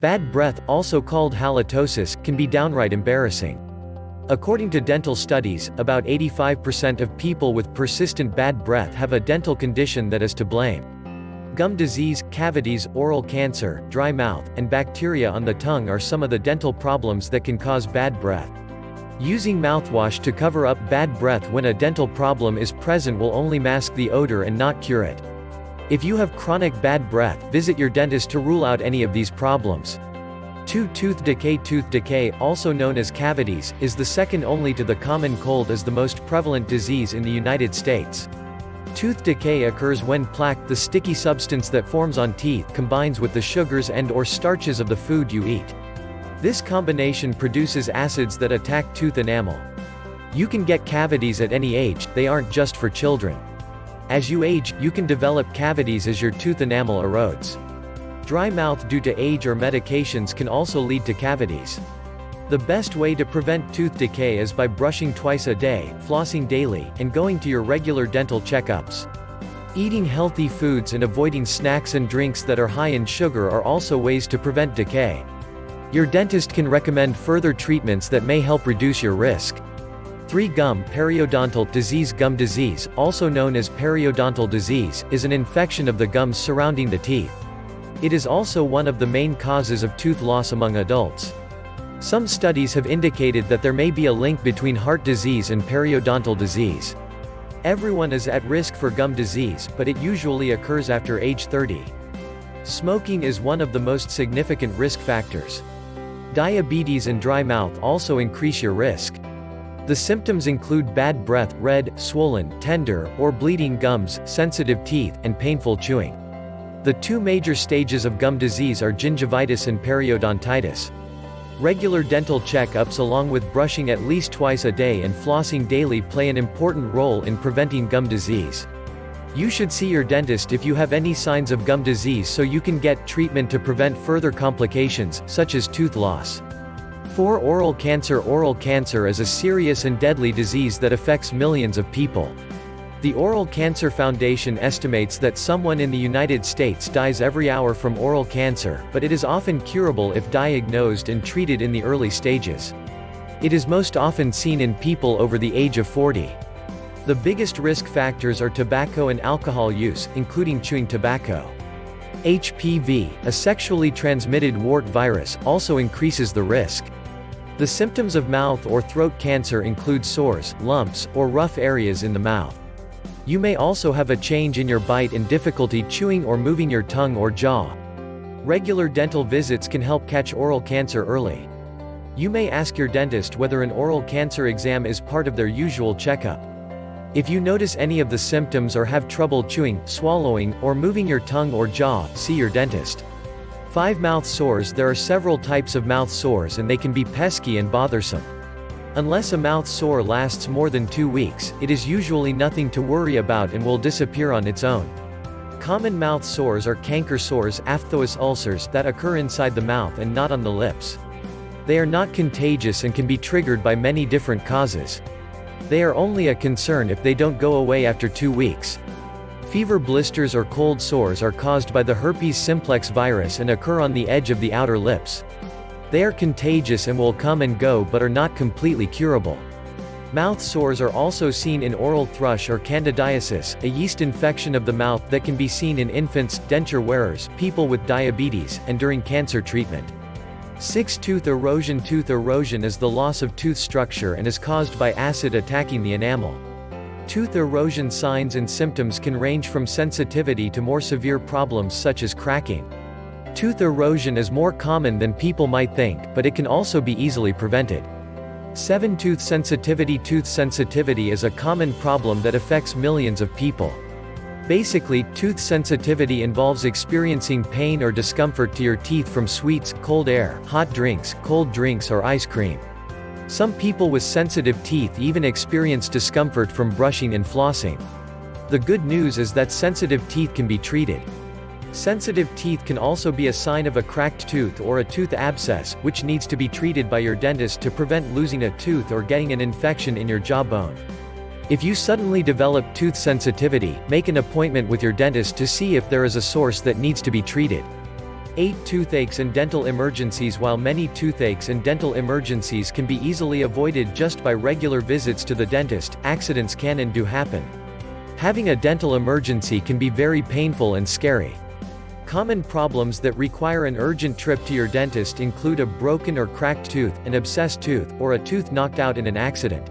Bad breath, also called halitosis, can be downright embarrassing. According to dental studies, about 85% of people with persistent bad breath have a dental condition that is to blame. Gum disease, cavities, oral cancer, dry mouth, and bacteria on the tongue are some of the dental problems that can cause bad breath. Using mouthwash to cover up bad breath when a dental problem is present will only mask the odor and not cure it. If you have chronic bad breath, visit your dentist to rule out any of these problems. 2. Tooth decay. Tooth decay, also known as cavities, is the second only to the common cold as the most prevalent disease in the United States. Tooth decay occurs when plaque, the sticky substance that forms on teeth, combines with the sugars and/or starches of the food you eat. This combination produces acids that attack tooth enamel. You can get cavities at any age, they aren't just for children. As you age, you can develop cavities as your tooth enamel erodes. Dry mouth due to age or medications can also lead to cavities. The best way to prevent tooth decay is by brushing twice a day, flossing daily, and going to your regular dental checkups. Eating healthy foods and avoiding snacks and drinks that are high in sugar are also ways to prevent decay. Your dentist can recommend further treatments that may help reduce your risk. 3. Gum periodontal disease. Gum disease, also known as periodontal disease, is an infection of the gums surrounding the teeth. It is also one of the main causes of tooth loss among adults. Some studies have indicated that there may be a link between heart disease and periodontal disease. Everyone is at risk for gum disease, but it usually occurs after age 30. Smoking is one of the most significant risk factors. Diabetes and dry mouth also increase your risk. The symptoms include bad breath, red, swollen, tender, or bleeding gums, sensitive teeth, and painful chewing. The two major stages of gum disease are gingivitis and periodontitis. Regular dental checkups along with brushing at least twice a day and flossing daily play an important role in preventing gum disease. You should see your dentist if you have any signs of gum disease so you can get treatment to prevent further complications, such as tooth loss. 4. Oral cancer. Oral cancer is a serious and deadly disease that affects millions of people. The Oral Cancer Foundation estimates that someone in the United States dies every hour from oral cancer, but it is often curable if diagnosed and treated in the early stages. It is most often seen in people over the age of 40. The biggest risk factors are tobacco and alcohol use, including chewing tobacco. HPV, a sexually transmitted wart virus, also increases the risk. The symptoms of mouth or throat cancer include sores, lumps, or rough areas in the mouth. You may also have a change in your bite and difficulty chewing or moving your tongue or jaw. Regular dental visits can help catch oral cancer early. You may ask your dentist whether an oral cancer exam is part of their usual checkup. If you notice any of the symptoms or have trouble chewing, swallowing, or moving your tongue or jaw, see your dentist. 5. Mouth sores. There are several types of mouth sores and they can be pesky and bothersome. Unless a mouth sore lasts more than 2 weeks, it is usually nothing to worry about and will disappear on its own. Common mouth sores are canker sores, aphthous ulcers, that occur inside the mouth and not on the lips. They are not contagious and can be triggered by many different causes. They are only a concern if they don't go away after 2 weeks. Fever blisters or cold sores are caused by the herpes simplex virus and occur on the edge of the outer lips. They are contagious and will come and go but are not completely curable. Mouth sores are also seen in oral thrush or candidiasis, a yeast infection of the mouth that can be seen in infants, denture wearers, people with diabetes, and during cancer treatment. 6. Tooth erosion. Tooth erosion is the loss of tooth structure and is caused by acid attacking the enamel. Tooth erosion signs and symptoms can range from sensitivity to more severe problems such as cracking. Tooth erosion is more common than people might think, but it can also be easily prevented. 7. Tooth sensitivity. Tooth sensitivity is a common problem that affects millions of people. Basically, tooth sensitivity involves experiencing pain or discomfort to your teeth from sweets, cold air, hot drinks, cold drinks, or ice cream. Some people with sensitive teeth even experience discomfort from brushing and flossing. The good news is that sensitive teeth can be treated. Sensitive teeth can also be a sign of a cracked tooth or a tooth abscess, which needs to be treated by your dentist to prevent losing a tooth or getting an infection in your jawbone. If you suddenly develop tooth sensitivity, make an appointment with your dentist to see if there is a source that needs to be treated. 8. Toothaches and dental emergencies. While many toothaches and dental emergencies can be easily avoided just by regular visits to the dentist, accidents can and do happen. Having a dental emergency can be very painful and scary. Common problems that require an urgent trip to your dentist include a broken or cracked tooth, an abscessed tooth, or a tooth knocked out in an accident.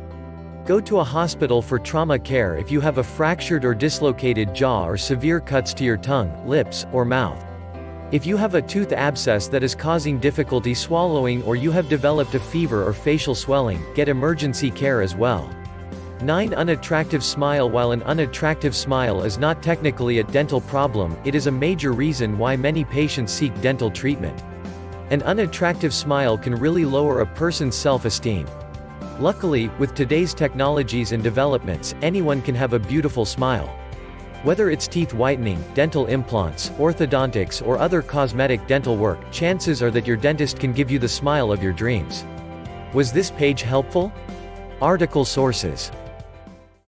Go to a hospital for trauma care if you have a fractured or dislocated jaw or severe cuts to your tongue, lips, or mouth. If you have a tooth abscess that is causing difficulty swallowing or you have developed a fever or facial swelling, get emergency care as well. 9. Unattractive smile. While an unattractive smile is not technically a dental problem, it is a major reason why many patients seek dental treatment. An unattractive smile can really lower a person's self-esteem. Luckily, with today's technologies and developments, anyone can have a beautiful smile. Whether it's teeth whitening, dental implants, orthodontics, or other cosmetic dental work, chances are that your dentist can give you the smile of your dreams. Was this page helpful? Article sources.